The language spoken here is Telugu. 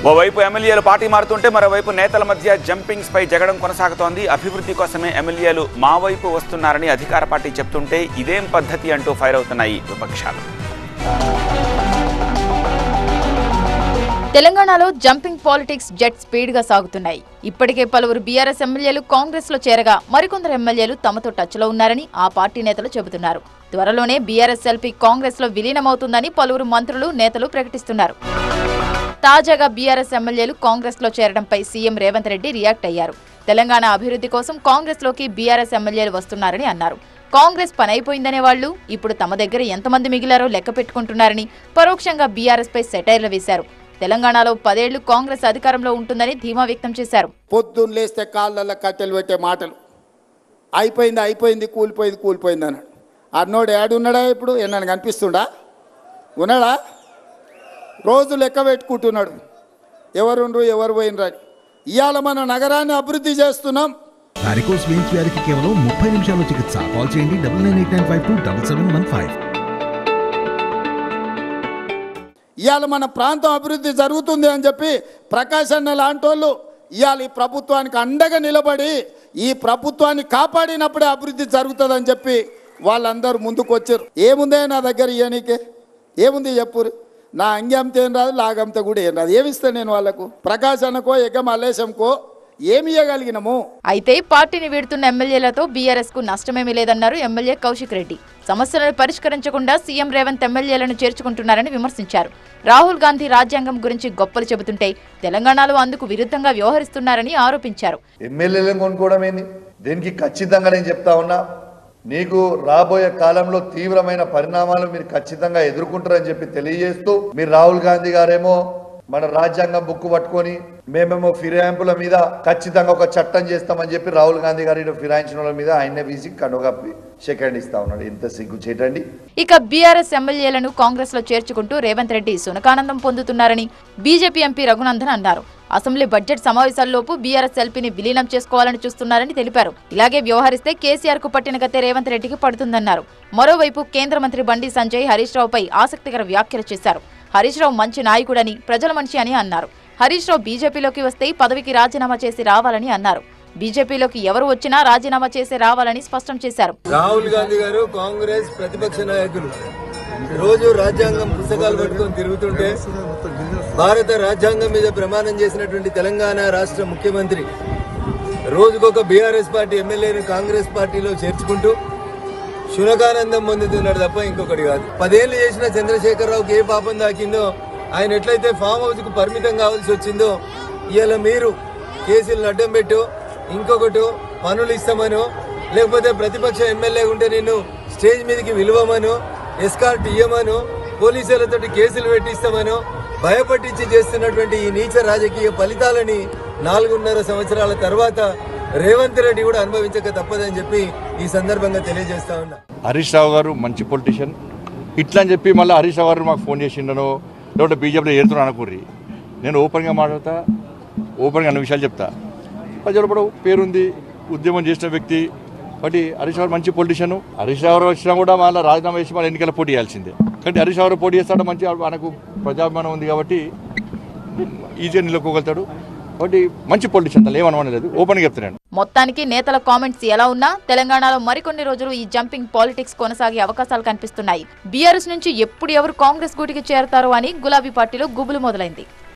ఓవైపు ఎమ్మెల్యేలు పార్టీ మారుతుంటే మరోవైపు నేతల మధ్య జంపింగ్స్ పై జగడం కొనసాగుతోంది. అభివృద్ధి కోసమే ఎమ్మెల్యేలు మా వైపు వస్తున్నారని అధికార పార్టీ చెప్తుంటే ఇదేం పద్ధతి అంటూ ఫైర్ అవుతున్నాయి విపక్షాలు. తెలంగాణలో జంపింగ్ పాలిటిక్స్ జెట్ స్పీడ్ గా సాగుతున్నాయి. ఇప్పటికే పలువురు బీఆర్ఎస్ ఎమ్మెల్యేలు కాంగ్రెస్ లో చేరగా మరికొందరు ఎమ్మెల్యేలు తమతో టచ్ లో ఉన్నారని ఆ పార్టీ నేతలు చెబుతున్నారు. త్వరలోనే బీఆర్ఎస్ ఎల్పీ కాంగ్రెస్ లో విలీనమవుతుందని పలువురు మంత్రులు నేతలు ప్రకటిస్తున్నారు. తాజాగా బీఆర్ఎస్ ఎమ్మెల్యేలు కాంగ్రెస్ లో చేరడంపై సీఎం రేవంత్ రెడ్డి రియాక్ట్ అయ్యారు. తెలంగాణ అభివృద్ధి కోసం కాంగ్రెస్ లోకి బీఆర్ఎస్ ఎమ్మెల్యేలు వస్తున్నారని అన్నారు. కాంగ్రెస్ పని అయిపోయిందనే వాళ్లు ఇప్పుడు తమ దగ్గర ఎంతమంది మిగిలారో లెక్క పెట్టుకుంటున్నారని పరోక్షంగా బీఆర్ఎస్ పై సెటైర్లు వేశారు. తెలంగాణలో 10 ఏళ్లు కాంగ్రెస్ అధికారంలో ఉంటుందని ధీమా వ్యక్తం చేశారు. పొద్దున్న లేస్తే కాళ్ళల్లో కట్టెలు పెట్టే మాటలు, అయిపోయింది కూలిపోయింది అన్నాడు. అన్నోడు ఏడున్నాడా? ఇప్పుడు ఏమన్నా కనిపిస్తుండా? ఉన్నాడా? రోజు లెక్క పెట్టుకుంటున్నాడు ఎవరుండ్రు ఎవరు పోయినరా. ఇవాళ మన నగరాన్ని అభివృద్ధి చేస్తున్నాం. వారికోస్ వెయిన్స్ వ్యాధికి కేవలం 30 నిమిషాల్లో చికిత్స. కాల్ చేయండి 9989527715. ఇవాళ మన ప్రాంతం అభివృద్ధి జరుగుతుంది అని చెప్పి ప్రకాష్ అన్న లాంటి వాళ్ళు ఇవాళ ఈ ప్రభుత్వానికి అండగా నిలబడి ఈ ప్రభుత్వాన్ని కాపాడినప్పుడే అభివృద్ధి జరుగుతుందని చెప్పి వాళ్ళందరూ ముందుకు వచ్చారు. ఏముందే నా దగ్గర ఇయనీకే ఏముంది చెప్పురు. నా అంగి అమ్మితే ఏం రాదు, లాగంతే కూడా ఏం రాదు. ఏమిస్తాను నేను వాళ్ళకు? ప్రకాష్ అన్నకో ఎగ మల్లేశంకో ఏమి ఇవ్వగలిగినము? అయితే పార్టీని వీడుతున్న ఎమ్మెల్యేలతో బీఆర్ఎస్ కు నష్టమేమీ లేదన్నారు ఎమ్మెల్యే కౌశిక్ రెడ్డి. సమస్యలను పరిష్కరించకుండా సీఎం రేవంత్ ఎమ్మెల్యేలను చేర్చుకుంటున్నారని విమర్శించారు. రాహుల్ గాంధీ రాజ్యాంగం గురించి గొప్పలు చెబుతుంటే తెలంగాణలో అందుకు విరుద్ధంగా వ్యవహరిస్తున్నారని ఆరోపించారు. ఎమ్మెల్యేలను కొనుక్కోవడమేంది? దీనికి ఖచ్చితంగా నేను చెప్తా ఉన్నా, నీకు రాబోయే కాలంలో తీవ్రమైన పరిణామాలు మీరు ఖచ్చితంగా ఎదుర్కొంటారని చెప్పి తెలియజేస్తూ, మీరు రాహుల్ గాంధీ గారేమో మన రాజ్యాంగం బుక్ పట్టుకొని మేమేమో ఫిరాయింపుల మీద ఖచ్చితంగా ఒక చట్టం చేస్తామని చెప్పి రాహుల్ గాంధీ గారి ఫిరాయించిన వాళ్ళ మీద ఆయన్నే వీసి కనుగప్పి సెకండ్ ఇస్తా ఉన్నాడు. ఎంత సిగ్గు చేయటండి. ఇక బీఆర్ఎస్ ఎమ్మెల్యేలను కాంగ్రెస్ లో చేర్చుకుంటూ రేవంత్ రెడ్డి సునకానందం పొందుతున్నారని బీజేపీ ఎంపీ రఘునందన్ అన్నారు. అసెంబ్లీ బడ్జెట్ సమావేశాల్లోపు బీఆర్ఎస్ ఎల్పీని విలీనం చేసుకోవాలని చూస్తున్నారని తెలిపారు. ఇలాగే వ్యవహరిస్తే కేసీఆర్ కు పట్టిన గతే రేవంత్ రెడ్డికి పడుతుందన్నారు. మరోవైపు కేంద్ర మంత్రి బండి సంజయ్ హరీష్ రావుపై ఆసక్తికర వ్యాఖ్యలు చేశారు. హరీష్ రావు మంచి నాయకుడని, ప్రజల మనిషి అని అన్నారు. హరీష్ రావు బీజేపీలోకి వస్తే పదవికి రాజీనామా చేసి రావాలని అన్నారు. బీజేపీలోకి ఎవరు వచ్చినా రాజీనామా చేసి రావాలని స్పష్టం చేశారు. రాహుల్ గాంధీ గారు కాంగ్రెస్ ప్రతిపక్ష నాయకులు రోజు రాజ్యాంగం పుస్తకాలు పట్టుకొని తిరుగుతుంటే, భారత రాజ్యాంగం మీద ప్రమాణం చేసినటువంటి తెలంగాణ రాష్ట్ర ముఖ్యమంత్రి రోజుకొక బీఆర్ఎస్ పార్టీ ఎమ్మెల్యేని కాంగ్రెస్ పార్టీలో చేర్చుకుంటూ శునకానందం పొందుతున్నాడు తప్ప ఇంకొకటి కాదు. 10 ఏళ్లు చేసిన చంద్రశేఖరరావుకి ఏ పాపం దాకిందో, ఆయన ఎట్లయితే ఫామ్ హౌస్ కు పరిమితం కావాల్సి వచ్చిందో, ఇవాళ మీరు కేసులను అడ్డం పెట్టు, ఇంకొకటి పనులు ఇస్తామనో, లేకపోతే ప్రతిపక్ష ఎమ్మెల్యే ఉంటే నేను స్టేజ్ మీదకి విలువమనో, ఎస్కార్ట్ ఇయ్యమనో, పోలీసులతో కేసులు పెట్టిస్తామనో భయపట్టించి చేస్తున్నటువంటి ఈ నీచ రాజకీయ ఫలితాలని 4.5 సంవత్సరాల తర్వాత రేవంత్ రెడ్డి కూడా అనుభవించక తప్పదని చెప్పి ఈ సందర్భంగా తెలియజేస్తా ఉన్నా. హరీష్ రావు గారు మంచి పొలిటీషియన్, ఇట్లా అని చెప్పి మళ్ళీ హరీష్ రావు గారు మాకు ఫోన్ చేసిండనో లేకపోతే బీజేపీలో చేరుతున్నాను అనుకుర్రి. నేను ఓపెన్గా మాట్లాడతా, ఓపెన్గా అన్ని విషయాలు చెప్తా. ప్రజలు కూడా పేరుంది, ఉద్యమం చేసిన వ్యక్తి. కాబట్టి హరీష్ రావు మంచి పొలిటీషియన్. హరీష్ రావు వచ్చినా కూడా మళ్ళీ రాజీనామా చేసి మళ్ళీ ఎన్నికల పోటీ చేయాల్సిందే. కాబట్టి హరీష్ రావు పోటీ చేస్తాడు, మంచి మనకు ప్రజాభిమానం ఉంది కాబట్టి ఈజీగా నిలుపుకోగలుగుతాడు. కాబట్టి మంచి పొలిటీషియన్, తను ఏమనలేదు, ఓపెన్గా చెప్తున్నాను. మొత్తానికి నేతల కామెంట్స్ ఎలా ఉన్నా తెలంగాణలో మరికొన్ని రోజులు ఈ జంపింగ్ పాలిటిక్స్ కొనసాగే అవకాశాలు కనిపిస్తున్నాయి. బీఆర్ఎస్ నుంచి ఎప్పుడు ఎవరు కాంగ్రెస్ గూటికి చేరతారో అని గులాబీ పార్టీలో గుబులు మొదలైంది.